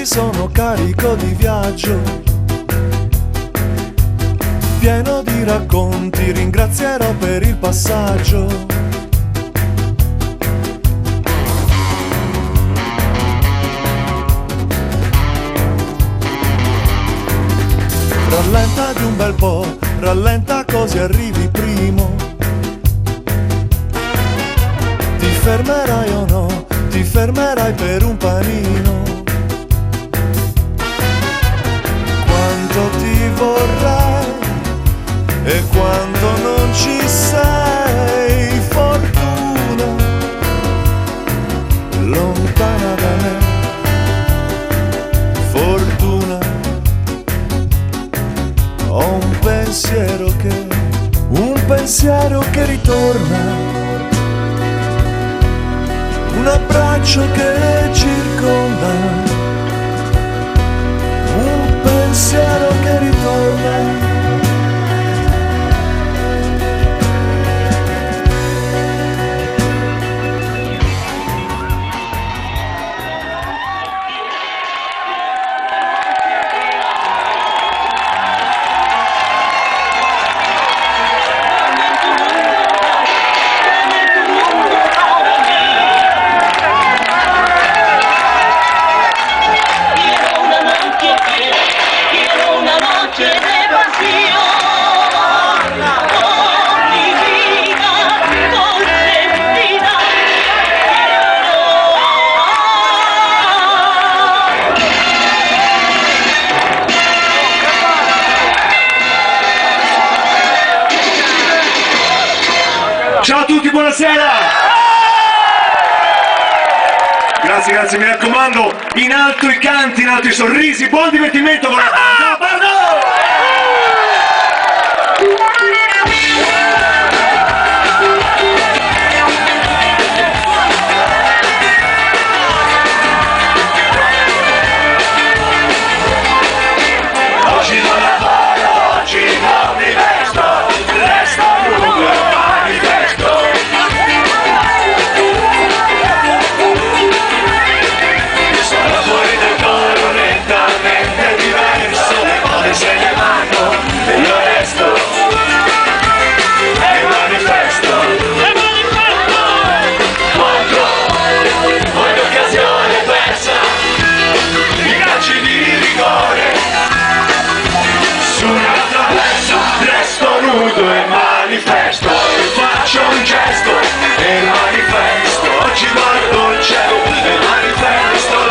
sono carico di viaggio, pieno di racconti, ringrazierò per il passaggio. Rallenta di un bel po', rallenta così arrivi primo. Ti fermerai o no? Ti fermerai per un panino. Quanto ti vorrei e quando non ci sei, fortuna lontana da me, fortuna. Ho un pensiero che ritorna, un abbraccio che circonda, un pensiero che ritorna. Ciao a tutti, buonasera! Grazie, grazie, mi raccomando, in alto i canti, in alto i sorrisi, buon divertimento con la banda! Oggi non lavoro, oggi non mi vesto, resto lungo e manifesto. Sono fuori del coro, lentamente diverso, le mode se ne vanno e io resto. E manifesto. Contro ogni occasione persa, i calci di rigore. Su una traversa resto nudo e manifesto, e faccio un gesto e manifesto. Oggi guardo il cielo e manifesto.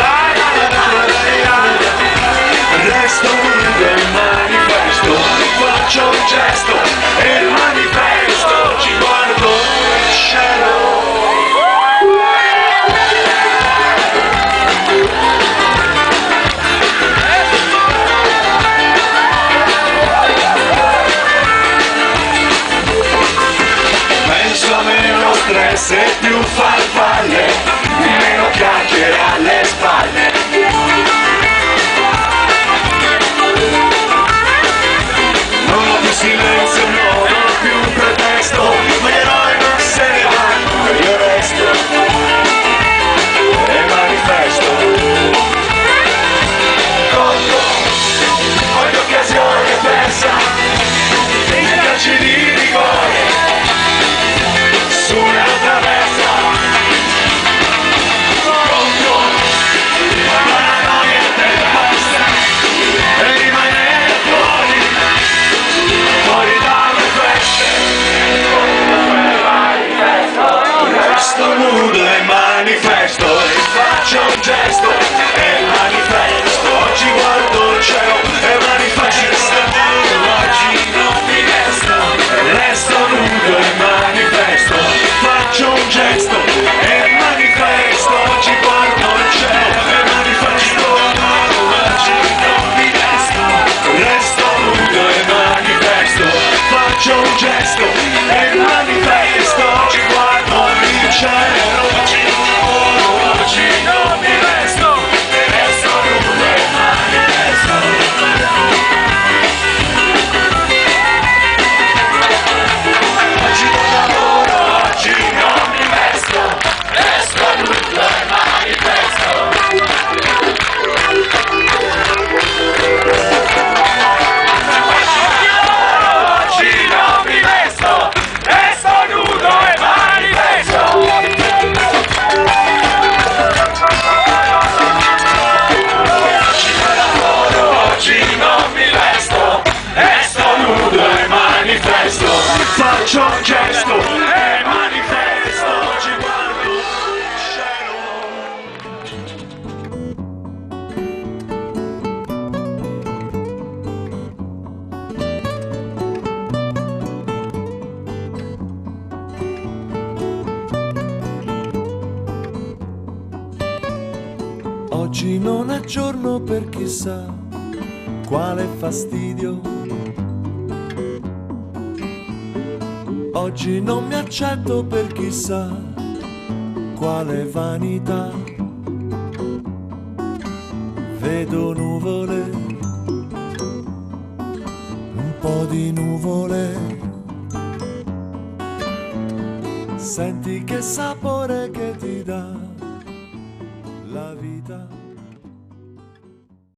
Resto nudo e manifesto, e faccio un gesto e manifesto. Oggi guardo il cielo. Penso a meno stress e più farfalle, meno chiacchiere alle spalle. Non ho più silenzio, non ho più un pretesto, ma gli eroi non se ne vanno e io resto e manifesto. Contro ogni occasione persa, i calci di rigore. Su una traversa, contro la noia del pasta e rimanere fuori, fuori dalle feste. Resto nudo e manifesto, e faccio un gesto e manifesto. Oggi guardo il cielo e manifesto. Oggi non mi resto, resto nudo e manifesto. Faccio un gesto e manifesto. Oggi guardo il cielo e manifesto. Oggi non mi resto, resto nudo e manifesto. Faccio un gesto e manifesto. Oggi guardo il cielo. Oggi non mi resto, resto nudo e manifesto. Oggi non lavoro, oggi non mi vesto, resto nudo e manifesto. Oggi non è giorno per chissà quale fastidio. Oggi non mi accetto per chissà quale vanità. Vedo nuvole, un po' di nuvole. Senti che sapore che ti dà la vita.